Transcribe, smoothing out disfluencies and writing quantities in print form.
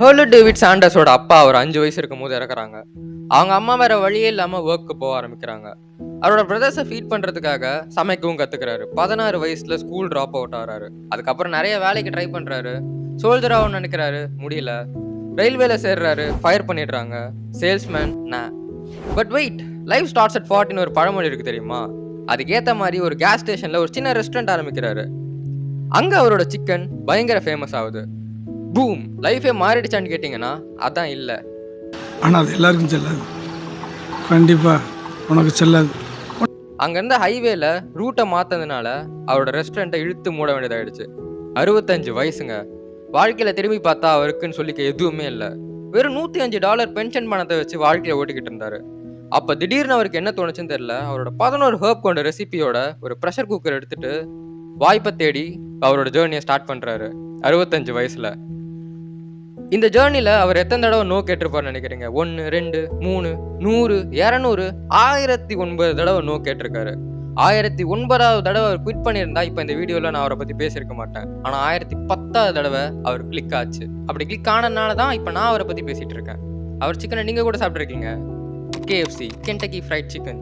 ஹர்லி David சாண்டர்ஸோட அப்பா ஒரு 5 வயசு இருக்கும்போது இறக்குறாங்க. அவங்க அம்மா வேற வழியே இல்லாம ஒர்க்கு போக ஆரம்பிக்கிறாங்க. அவரோட பிரதர்ஸை ஃபீட் பண்றதுக்காக சமைக்கவும் கத்துக்கிறாரு. 16 வயசுல ஸ்கூல் ட்ராப் அவுட் ஆறாரு. அதுக்கப்புறம் நிறைய வேலைக்கு ட்ரை பண்றாரு. சோல்ஜர் ஆகணும்னு நினைக்கிறாரு, முடியல. ரயில்வேல சேர்றாரு, ஃபயர் பண்ணிடுறாங்க. Salesman but wait, life starts at 40 ஒரு பழமொழி இருக்கு தெரியுமா? அதுக்கேத்த மாதிரி ஒரு கேஸ் ஸ்டேஷன்ல ஒரு சின்ன ரெஸ்டாரண்ட் ஆரம்பிக்கிறாரு. அங்க அவரோட சிக்கன் பயங்கர ஃபேமஸ் ஆகுது. பூம், லைஃபே மாறிடுச்சான்னு கேட்டிங்கன்னா அதான் இல்லை. ஆனால் அது எல்லாருக்கும் செல்லாது. கண்டிப்பாக உனக்கு செல்லாது. அங்கேருந்து ஹைவேல ரூட்டை மாற்றதுனால அவரோட ரெஸ்டாரண்ட்டை இழுத்து மூட வேண்டியதாயிடுச்சு. 65 வயசுங்க. வாழ்க்கையில் திரும்பி பார்த்தா அவருக்குன்னு சொல்லிக்க எதுவுமே இல்லை. வெறும் $105 பென்ஷன் பணத்தை வச்சு வாழ்க்கையை ஓட்டிக்கிட்டு இருந்தாரு. அப்போ திடீர்னு அவருக்கு என்ன தோணுச்சுன்னு தெரியல, அவரோட 11 ஹர்ப் கொண்ட ரெசிபியோட ஒரு ப்ரெஷர் குக்கர் எடுத்துட்டு வாய்ப்பை தேடி அவரோட ஜேர்னியை ஸ்டார்ட் பண்ணுறாரு 65 வயசில். இந்த ஜேர்னில அவர் எத்தனை தடவை நோ கேட்டிருப்பார்னு நினைக்கிறீங்க? 1, 2, 3, 100, 200, 1009 தடவை நோ கேட்டிருக்காரு. 1009வது தடவை அவர் குவிட் பண்ணியிருந்தா இப்போ இந்த வீடியோவில் நான் அவரை பற்றி பேசியிருக்க மாட்டேன். ஆனால் 1010வது தடவை அவர் கிளிக் ஆச்சு. அப்படி கிளிக் ஆனதுனால தான் இப்போ நான் அவரை பற்றி பேசிகிட்டு இருக்கேன். அவர் சிக்கனை நீங்கள் கூட சாப்பிட்ருக்கீங்க. KFC, Kentucky fried chicken.